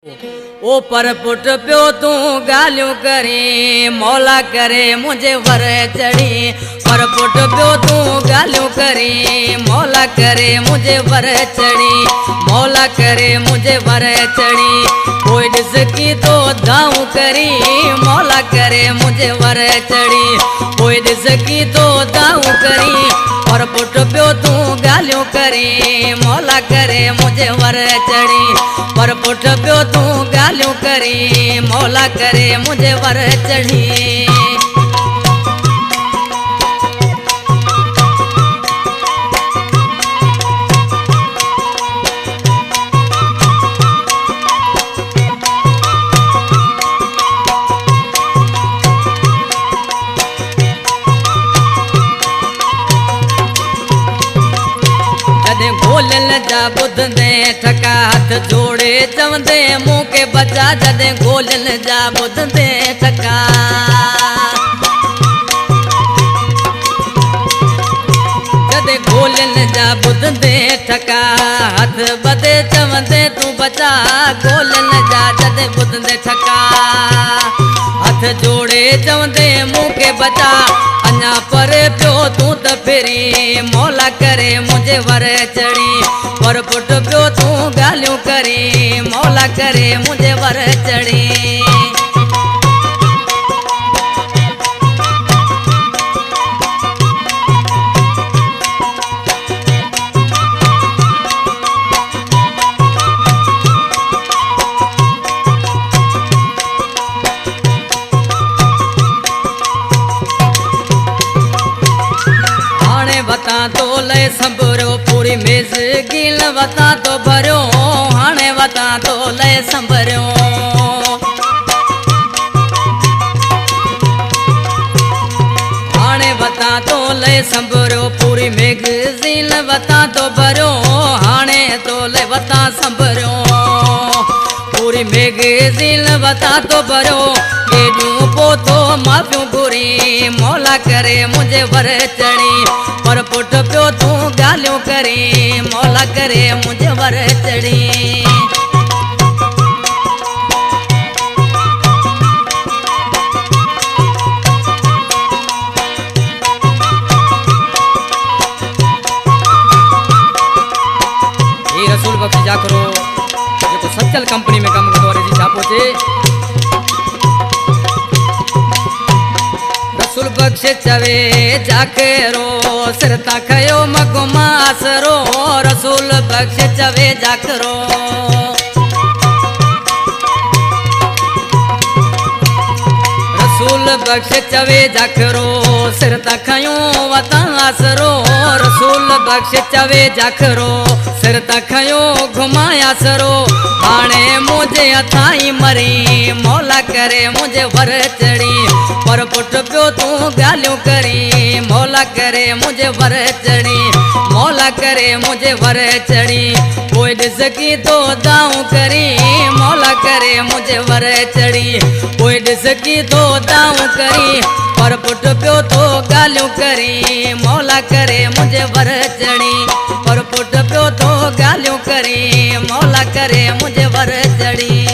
ओ पर पुट प्यो तू गालियों करे मौला करे मुझे वर चढ़ी। पर पुट प्यो तू गालियों करे मौला करे मुझे वर चढ़ी। मौला करे मुझे वर चढ़ी। कोई डिसकी तो दाऊ करी मौला करे मुझे वर चढ़ी। कोई डिसकी तो दाऊ करी। पर पुट प्यो तू गालियों करे मौला करे मुझे वर चढ़ी। पर पुट प्यो तू गालियों करे मौला करे मुझे वर चढ़ी। गोलन जा बुध दे ठका हाथ जोड़े चवंदे मुँह के बचा जदे गोलन जा बुध दे ठका। जदे गोलन जा बुध दे ठका हाथ बदे चवंदे तू बचा गोलन जा जदे बुध दे ठका। हाथ जोड़े चवंदे मुँह के बचा अञा पर प्यो तू त फिरी मौला करे मुझे वर चढ़ी। पर पुट प्यो तू गालियों करे मौला करे मुझे वर चढ़ी। बता तो ले संभरो पूरी मेज गिल बता तो भरो हाणे बता तो ले संभरो। हाणे बता तो ले संभरो पूरी मेघ गिल बता तो भरो हाणे तो ले बता संभरो। पूरी मेघ गिल बता तो भरो केॾूं पोतो माफ़ियूं घुरी मौला करे मुझे वर चढ़ी। पर पुट प्यो तू गालियों करे मौला करे मुझे वर चढ़ी। रसूल बख्श जाकरो जो सचल कंपनी में कम कंदो जी छापो चे। रसूल बख्श चवे जाकरो सिर ता खयो मगो मासरो। रसूल बख्श चवे जाकरो रसूल बख्श चवे जाकरो सिर ता खयो वता आसरो। रसूल बख्श चवे जाकरो सिर ता खयो घुमाया सरो। हाणे मुझे अथाई मरी मौला करे मुझे वर चढ़ी। पर पुट प्यो तू गालियों करी मौला करे मुझे वर चढ़ी। मौला करे मुझे वर चढ़ी। कोई डिसकी तो दाऊ करी मौला करे मुझे वर चढ़ी। कोई डिसकी तो दाऊ करी। पर पुट प्यो तो गालियों करी मौला करे मुझे वर चढ़ी। पर पुट प्यो तो गालियों करी मौला करे मुझे वर चढ़ी।